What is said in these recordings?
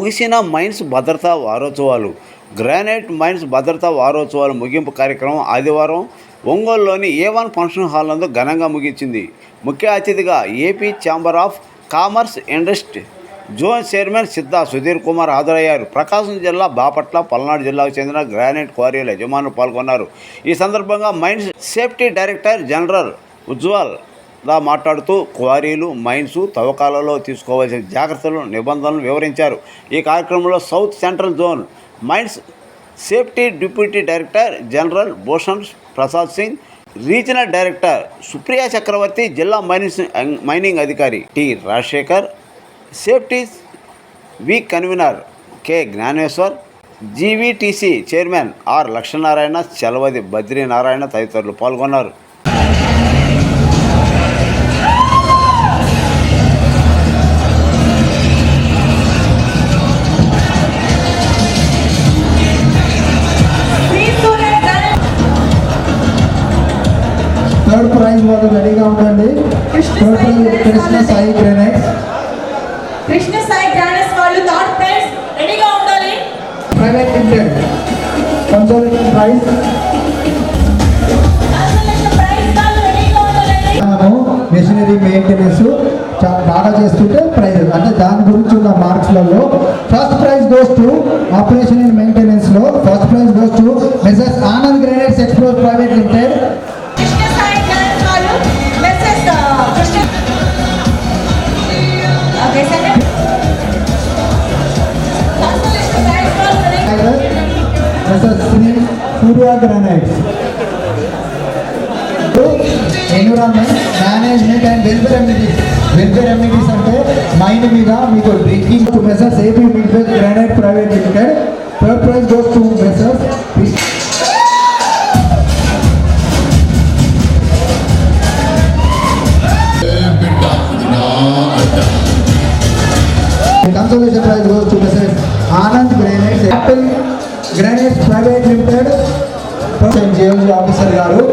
ముగిసిన మైన్స్ భద్రతా వారోత్సవాలు. గ్రానైట్ మైన్స్ భద్రతా వారోత్సవాల ముగింపు కార్యక్రమం ఆదివారం ఒంగోలులోని A1 ఫంక్షన్ హాల్ నందు ఘనంగా ముగిసింది. ముఖ్య అతిథిగా AP chamber of commerce industry zone chairman Siddha Sudheer Kumar హాజరయ్యారు. ప్రకాశం జిల్లా బాపట్ల, పల్నాడు జిల్లాకు చెందిన గ్రానైట్ క్వారీల యజమానులు పాల్గొన్నారు. ఈ సందర్భంగా mines safety director general Ujjwal మాట్లాడుతూ క్వారీలు, మైన్స్ తవ్వకాలలో తీసుకోవాల్సిన జాగ్రత్తలు, నిబంధనలు వివరించారు. ఈ కార్యక్రమంలో south central zone mines safety deputy director general Bhushan Prasad Singh, regional director Supriya Chakravarthi, జిల్లా మైనింగ్ అధికారి T Rajasekhar, safety week convener K Gnaneswar, GVTC chairman R Lakshminarayana, Chalavadi Badrinarayana తదితరులు పాల్గొన్నారు. థర్డ్ ప్రైజ్ వాళ్ళు రెడీగా ఉండండి. కృష్ణ సాయి గ్రానైట్స్ వాళ్ళు థర్డ్ ప్రైజ్ రెడీగా ఉండాలి. Private limited consolation prize machinery maintenance చాలా బాగా చేస్తుంటే ప్రైజ్ అంటే దాని గురించి ఉన్న మార్క్స్లలో first prize goes to operation and maintenance లో first prize goes to messrs Anand granites explore private limited. Surya granites environment management and welfare amenities అంటే మైండ్ మీద మీకు drinking to messrs AP Midvale granite private limited. Third prize goes to messrs consolation prize goes to Mr. Anand Granites, Apple Granites Private Limited. JLG officer garu,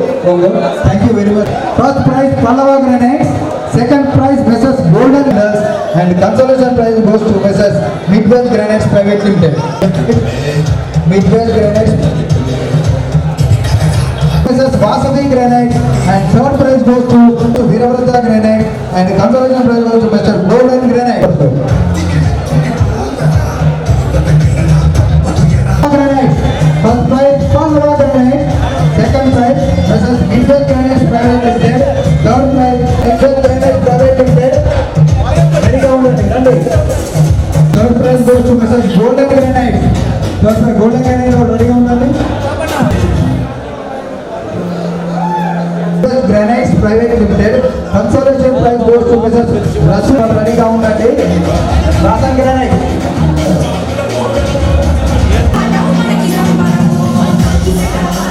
thank you very much. First prize Pallava Granites, second prize Mrs. Golden Hills, and consolation prize goes to Mrs. Midwest Granites Private Limited. Midwest Granites, Mrs. Vasavi Granites, and third prize goes to Veeravrata Granites, and consolation prize goes to Mr. Golden Granites. First prize Pallava Granites, second prize Mrs. Midwest Granites Private Limited, third prize Midwest Granites Private Limited. Third prize goes to Mrs. Golden Granites. Third prize Golden Granites ready ga undandi. Midwest Granites Private Limited, consolation prize goes to Mrs. Rasu ready ga undandi. Rasan Granites.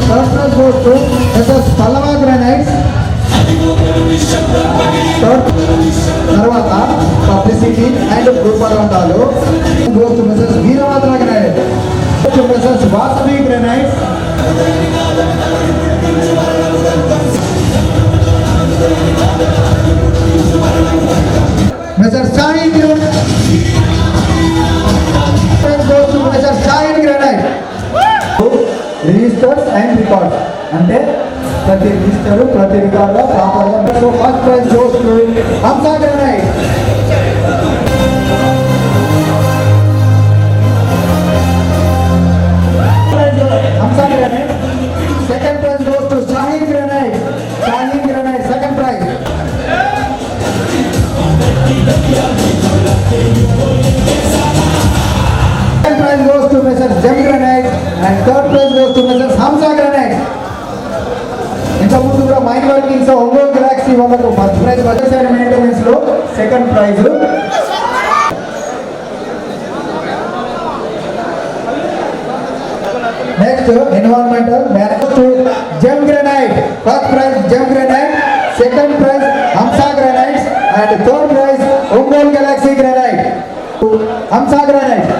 Third prize goes to Mrs. Pallava Granites. Third tarvata publicity and Ruparandalu goes to Mrs. Veeravrata Granites. To Mrs. Vasavi Granites. Mr. Shine goes to Mr. Shine Granites. Registers and records అంటే ప్రతి రిజిస్టర్ ప్రతి రికార్డ్ ప్రాపర్గా. First prize goes to Hamsa granite. Hamsa granite. Second prize goes to Shaheen granite. Shaheen granite second prize. Second prize goes to Mr. Gem Granite, and third prize goes to Mr. Hamza Granite. ఇంత ముందు కూడా mine workings Ongole galaxy వాళ్ళకు first prize budget and maintenance లో second prize. Next environmental manage to gem granite. First prize gem granite, second prize Hamsa granites, and third prize Ongole galaxy granite. Hamsa granite.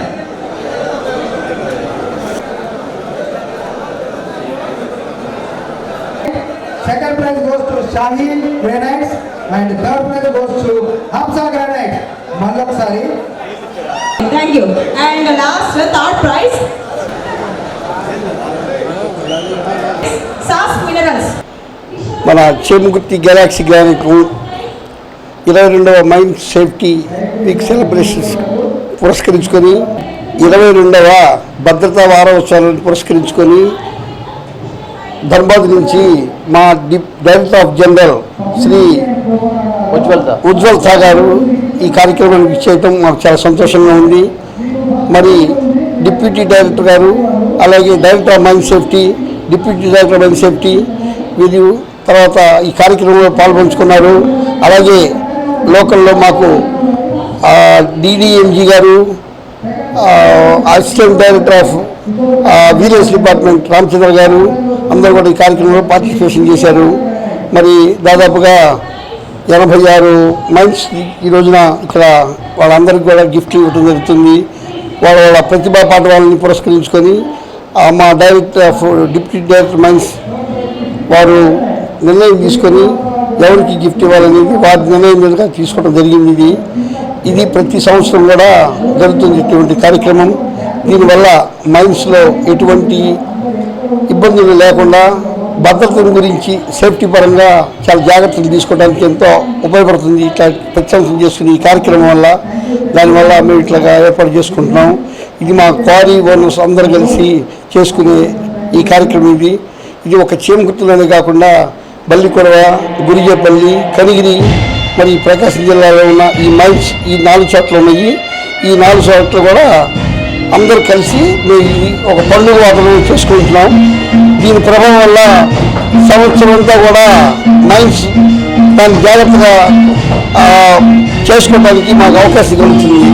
Second prize goes to Shaheen Granites, and third prize goes to Hamza Granite. Mallokasari Thank you. And last, third prize. SAS Minerals. మన Chimakurthi galaxy granite 22వ mind safety week celebrations పురస్కరించుకొని 22వ భద్రతా వారోత్సవాలను పురస్కరించుకొని ధర్మాది నుంచి మా director of general Shri Ujjwal థా గారు ఈ కార్యక్రమానికి చేయటం మాకు చాలా సంతోషంగా ఉంది. మరి డిప్యూటీ డైరెక్టర్ గారు, అలాగే director of mines safety, deputy director of mines safety వీళ్ళు తర్వాత ఈ కార్యక్రమంలో పాల్పంచుకున్నారు. అలాగే లోకల్లో మాకు డిడిఎంజీ గారు, assistant director of village department Ramachandra గారు అందరూ కూడా ఈ కార్యక్రమంలో పార్టిసిపేషన్ చేశారు. మరి దాదాపుగా 86 మైండ్స్ ఈ రోజున ఇక్కడ వాళ్ళందరికీ కూడా గిఫ్ట్ ఇవ్వడం జరుగుతుంది. వాళ్ళ ప్రతిభా పాఠవాలని పురస్కరించుకొని మా director of deputy director minds వారు నిర్ణయం తీసుకొని ఎవరికి గిఫ్ట్ ఇవ్వాలనేది వారి నిర్ణయం మీదుగా తీసుకోవడం జరిగింది. ఇది ప్రతి సంవత్సరం కూడా జరుగుతుంది ఇటువంటి కార్యక్రమం. దీనివల్ల మైండ్స్లో ఎటువంటి ఇబ్బందులు లేకుండా భద్రత గురించి సేఫ్టీ పరంగా చాలా జాగ్రత్తలు తీసుకోవడానికి ఎంతో ఉపయోగపడుతుంది. ఇట్లా ప్రతి సంవత్సరం చేసుకుని ఈ కార్యక్రమం వల్ల దానివల్ల మేము ఇట్లాగా ఏర్పాటు చేసుకుంటున్నాం. ఇది మా క్వారీ ఓనర్స్ అందరూ కలిసి చేసుకునే ఈ కార్యక్రమం. ఇది ఒక చేమకుర్తిలోనే కాకుండా బల్లికొడవ, గురిజేపల్లి, కనిగిరి, మరి ప్రకాశం జిల్లాలో ఉన్న ఈ మైన్స్ ఈ 4 చోట్ల ఉన్నాయి. ఈ 4 చోట్ల కూడా అందరూ కలిసి మేము ఇది ఒక పండుగ వాతావరణం చేసుకుంటున్నాం. దీని ప్రభావం వల్ల సంవత్సరం అంతా కూడా మైన్స్ దాన్ని జాగ్రత్తగా చేసుకోవడానికి మాకు అవకాశం కలుగుతుంది.